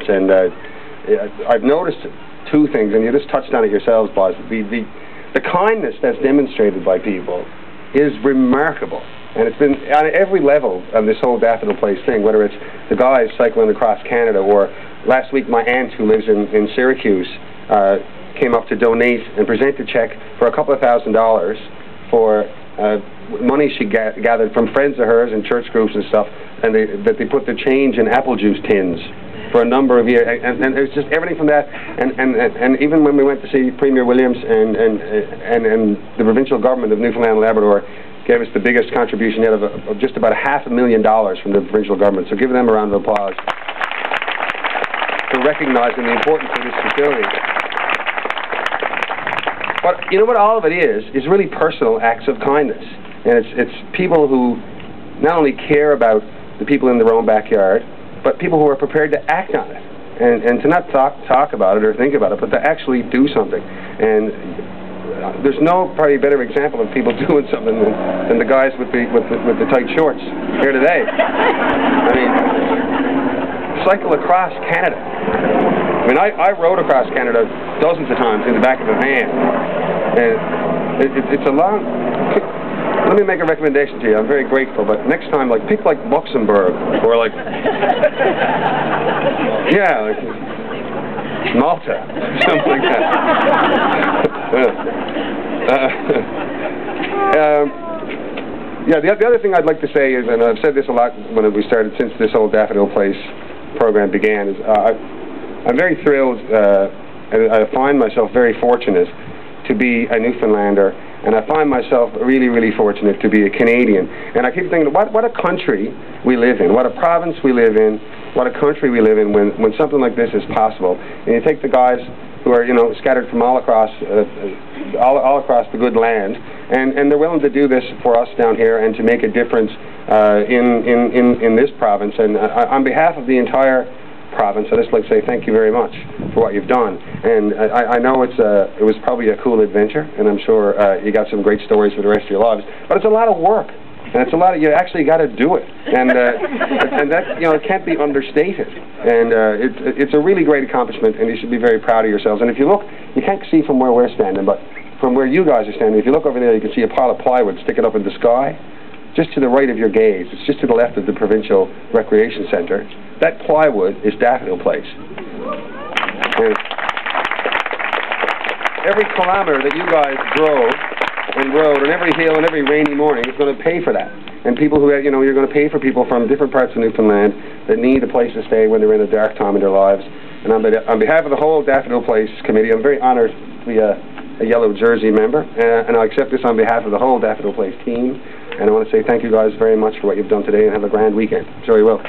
And I've noticed two things, and you just touched on it yourselves, boss. The kindness that's demonstrated by people is remarkable. And it's been on every level of this whole Daffodil Place thing, whether it's the guys cycling across Canada, or last week my aunt who lives in Syracuse came up to donate and present a check for a couple of $1,000s for money she gathered from friends of hers and church groups and stuff, and that they put the change in apple juice tins for a number of years, and it was just everything from that, and even when we went to see Premier Williams and the provincial government of Newfoundland and Labrador gave us the biggest contribution yet of just about $500,000 from the provincial government. So give them a round of applause for recognizing the importance of this facility. But you know what all of it is really personal acts of kindness. And it's people who not only care about the people in their own backyard, but people who are prepared to act on it. And to not talk about it or think about it, but to actually do something. And there's no probably better example of people doing something than the guys with the tight shorts here today. I mean, cycle across Canada. I mean, I rode across Canada dozens of times in the back of a van, and it's a long. Let me make a recommendation to you. I'm very grateful, but next time, like, pick like Luxembourg or like, yeah, like Malta, something like that. Yeah, the other thing I'd like to say is, and I've said this a lot when we started, since this whole Daffodil Place program began, is I'm very thrilled, and I find myself very fortunate to be a Newfoundlander, and I find myself really, really fortunate to be a Canadian. And I keep thinking, what a country we live in, what a province we live in, what a country we live in when something like this is possible. And you take the guys who are, you know, scattered from all across the good land, and they're willing to do this for us down here and to make a difference in this province. And on behalf of the entire province, I'd just like to say thank you very much for what you've done. And I know it was probably a cool adventure, and I'm sure you got some great stories for the rest of your lives, but it's a lot of work, and it's a lot of, you actually got to do it, and that, you know, it can't be understated, and it's a really great accomplishment, and you should be very proud of yourselves. And if you look, you can't see from where we're standing, but from where you guys are standing, if you look over there, you can see a pile of plywood sticking up in the sky. Just to the right of your gaze, it's just to the left of the Provincial Recreation Centre. That plywood is Daffodil Place. And every kilometre that you guys drove and rode, and every hill and every rainy morning is going to pay for that. And people who, you know, you're going to pay for people from different parts of Newfoundland that need a place to stay when they're in a dark time in their lives. And on behalf of the whole Daffodil Place committee, I'm very honoured to be a Yellow Jersey member, and I accept this on behalf of the whole Daffodil Place team. And I want to say thank you guys very much for what you've done today, and have a grand weekend. Sure you will.